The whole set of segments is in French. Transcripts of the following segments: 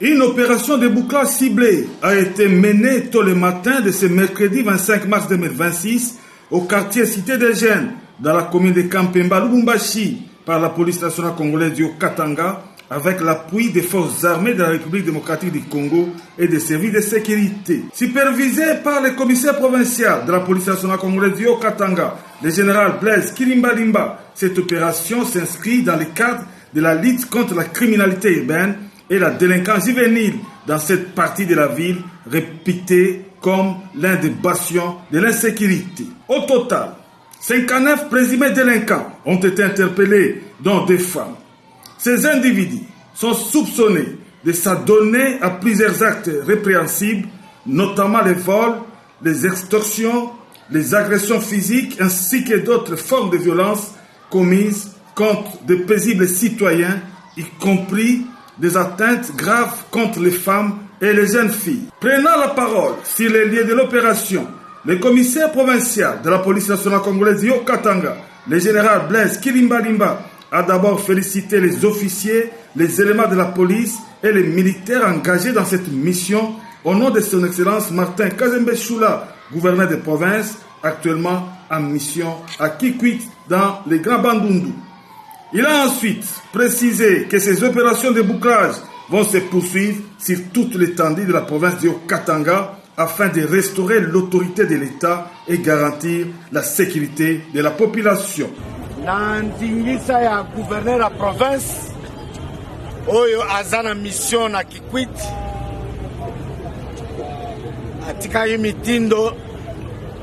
Une opération de bouclage ciblée a été menée tôt le matin de ce mercredi 25 mars 2026 au quartier Cité des Jeunes, dans la commune de Kampemba, Lubumbashi, par la police nationale congolaise du Haut-Katanga, avec l'appui des forces armées de la République démocratique du Congo et des services de sécurité. Supervisé par le commissaire provincial de la police nationale congolaise du Haut-Katanga, le général Blaise Kilimbalimba, cette opération s'inscrit dans le cadre de la lutte contre la criminalité urbaine et la délinquance juvénile dans cette partie de la ville réputée comme l'un des bastions de l'insécurité. Au total, 59 présumés délinquants ont été interpellés, dont 2 femmes. Ces individus sont soupçonnés de s'adonner à plusieurs actes répréhensibles, notamment les vols, les extorsions, les agressions physiques ainsi que d'autres formes de violence commises contre de paisibles citoyens, y compris des atteintes graves contre les femmes et les jeunes filles. Prenant la parole sur les lieux de l'opération, le commissaire provincial de la police nationale congolaise du Haut-Katanga, le général Blaise Kilimbalimba, a d'abord félicité les officiers, les éléments de la police et les militaires engagés dans cette mission au nom de son Excellence Martin Kazembe Choula, gouverneur de province, actuellement en mission à Kikwit dans les Grands Bandundu. Il a ensuite précisé que ces opérations de bouclage vont se poursuivre sur toute l'étendue de la province du Haut-Katanga afin de restaurer l'autorité de l'État et garantir la sécurité de la population. Na ndingisa ya gouverneur la province oyo azana mission na Kikwit atika yi mitindo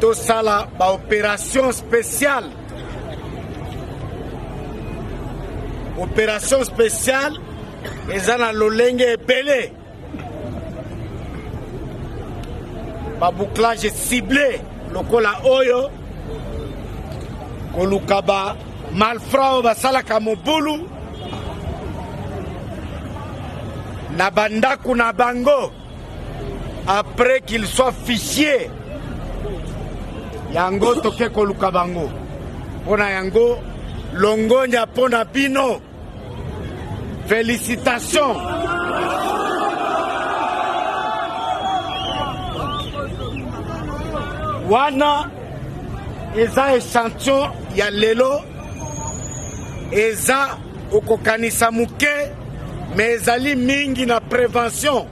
to sala ba opération spéciale ezana lolenge epele ba bouclage ciblé lokola oyo kolukaba malfrao basalaka mobulu na bandaku na bango après qu'il soit fichier yango toke koluka bango pona yango longonya pona bino. Félicitations. Wana eza échantillon ya lelo eza okokanisa muke mais ezali mingi na prévention.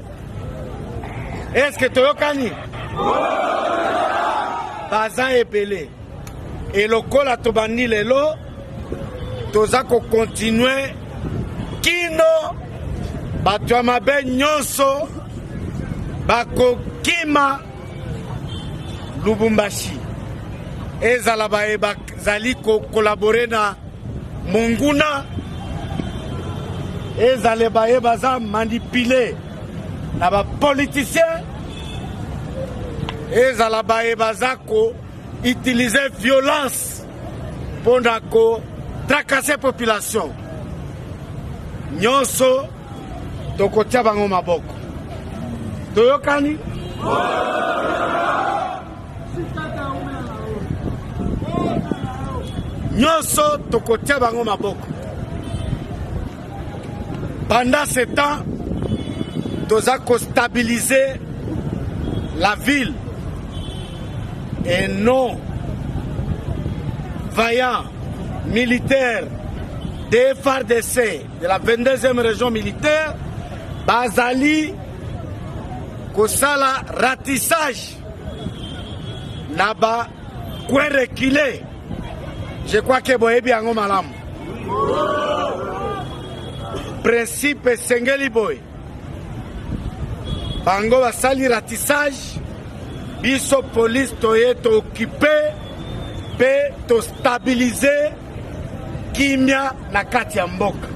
Est-ce que toyokani? Baza ebele et lokola tobandi lelo toza ko continuer kino bato ya mabe nyonso bakokima Lubumbashi ezala bayeba zali collaborer na Monguna ezale bayeba za manipuler na ba politicien ezala bayeba za ko utiliser violence pona ko tracasser population. Nyonso tokotia bango maboko. Toyokani? Nyonso tokotia bango maboko. Pendant ce temps, toza ko stabiliser la ville et non vaillants militaires des FARDC de la 22e région militaire, Bazali, Kosala, ratissage, Naba, Koué reculé. Je crois que Boyebi Ango Malam. Principe Sengeli Boy. Bango Basali, ratissage, Biso police toye to occupé, pe to stabiliser. Kimia na kati ya mboka.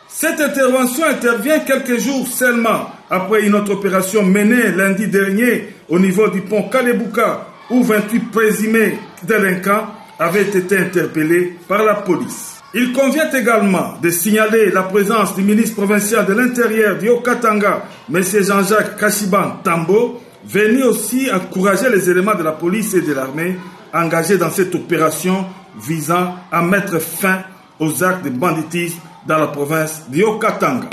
Cette intervention intervient quelques jours seulement après une autre opération menée lundi dernier au niveau du pont Kalebuka où 28 présumés délinquants avaient été interpellés par la police. Il convient également de signaler la présence du ministre provincial de l'Intérieur du Haut-Katanga, M. Jean-Jacques Kashiban Tambo, venu aussi encourager les éléments de la police et de l'armée engagés dans cette opération visant à mettre fin aux actes de banditisme dans la province de Haut-Katanga.